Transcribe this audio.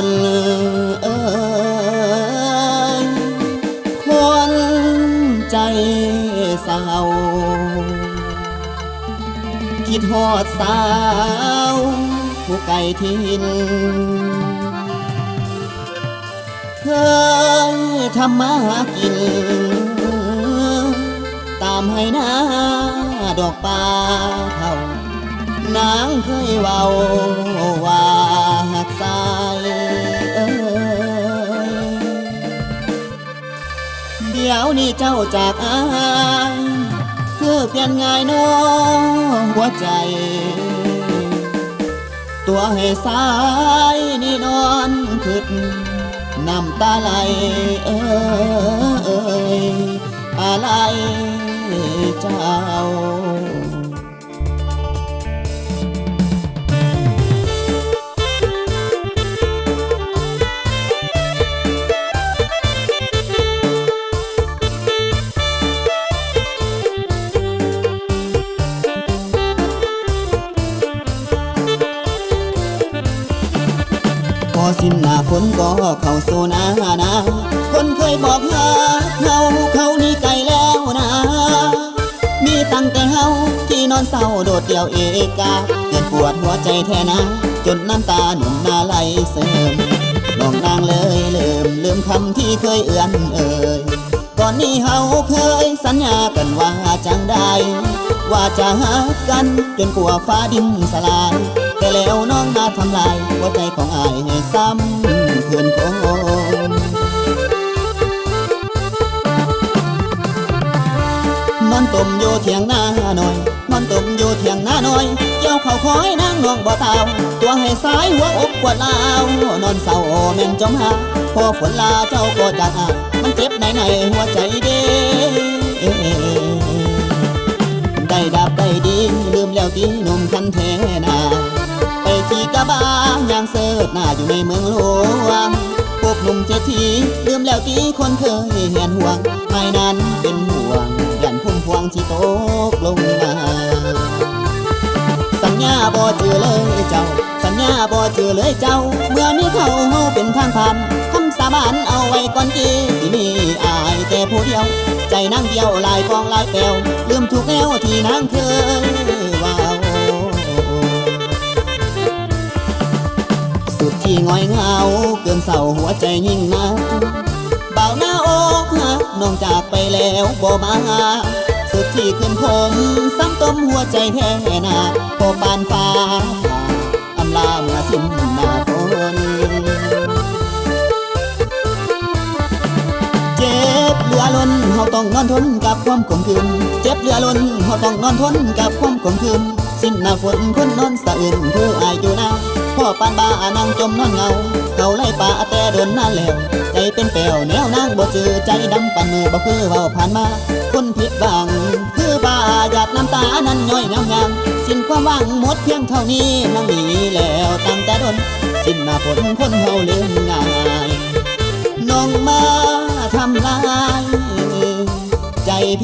นเอ้ยคนใจเศร้าคิดฮอดสาวผู้ไกลทินเคยทำมาหากินตามให้หน้าดอกป่าเท่านางเคยเว้าว่าหักสายเดี๋ยวนี้เจ้าจากอายคือเปลี่ยนง่ายน้องหัวใจตัวให้สายนี่นอนคืดน้ำตาไหลอะไรเจ้าพอสิ้นหน้าฝนก็เข้าสู่หน้าหนาวคนเคยบอกหาเขานี่ไกลแล้วนะมีตั้งแต่เฮาที่นอนเศร้าโดดเดี่ยวเอกาเกิดปวดหัวใจแท้นะจนน้ำตาหนุ่มนาไหลเสริมน้องนางเลยลืมคำที่เคยเอื้อนก่อนนี้เฮาเคยสัญญากันว่าจังได้ว่าจะหากันจนกว่าฟ้าดินสลายแต่แล้วน้องมาทำลายหัวใจของอ้ายให้ซ้ำคืนคงนอนต้มอยู่เถียงหน้าหน่อยนอนต้มอยู่เถียงหน้าหน่อยเกี่ยวเข้าคอยนางน้องบ่เท่าตัวให้สายหัวอกปวดลาวนอนเศร้าแม่นจมหาพอฝนลาเจ้าก็จากอ้ายมันเจ็บในหัวใจเด้ได้ดับได้ดีลืมแล้วตีหนุ่มคันแทนาไปขี่กระบะยางเสิร์ฟหน้าอยู่ในเมืองหลวงพวกหนุ่มเศรษฐีลืมแล้วตีคนเคยเห็นห่วงไม่นั้นเป็นห่วงยันพุ่มพวงที่ตกลงมาสัญญาบ่เจอเลยเจ้าสัญญาบ่เจอเลยเจ้าเมื่อนี้เขาเป็นทางผ่านคำสาบานเอาไว้ก่อนกี่สิมีอายแต่ผู้เดียวใจนางเดียวลายฟองลายแก้วลืมทุกแนวที่นางเคยว่าสุดที่ง่อยเหงาเกินเศร้าหัวใจยิ่งนักเบาหน้าอกหักน้องจากไปแล้วบ่มาสุดที่ขึ้นผมซ้ำต้มหัวใจแท้นาพอปานฟ้าอำลาเมื่อสิ้นหน้าฝนเจ็บเหลือล้นเฮาต้องนอนทนกับความขมขื่นเจ็บเหลือล้นเฮาต้องนอนทนกับความขมขื่นสิ้นหน้าฝนคนนอนสะอื่นคืออายอยู่นาพ่อปานบ้านั่งจมนอนเงาเขาไล่ป่าแต่โดนนานแล้วใจเป็นแป้วแนวนางบ่จือใจดำปานมือบ่คือเว้าผ่านมาคนผิดบังคือบ้าหยาดน้ำตานั้นย่อยงามสิ้นความหวังหมดเพียงเท่านี้นั่งหนีแล้วตั้งแต่โดนสิ้นหน้าฝนคนเฮาลืมง่ายน้องมาทำลายใจเพ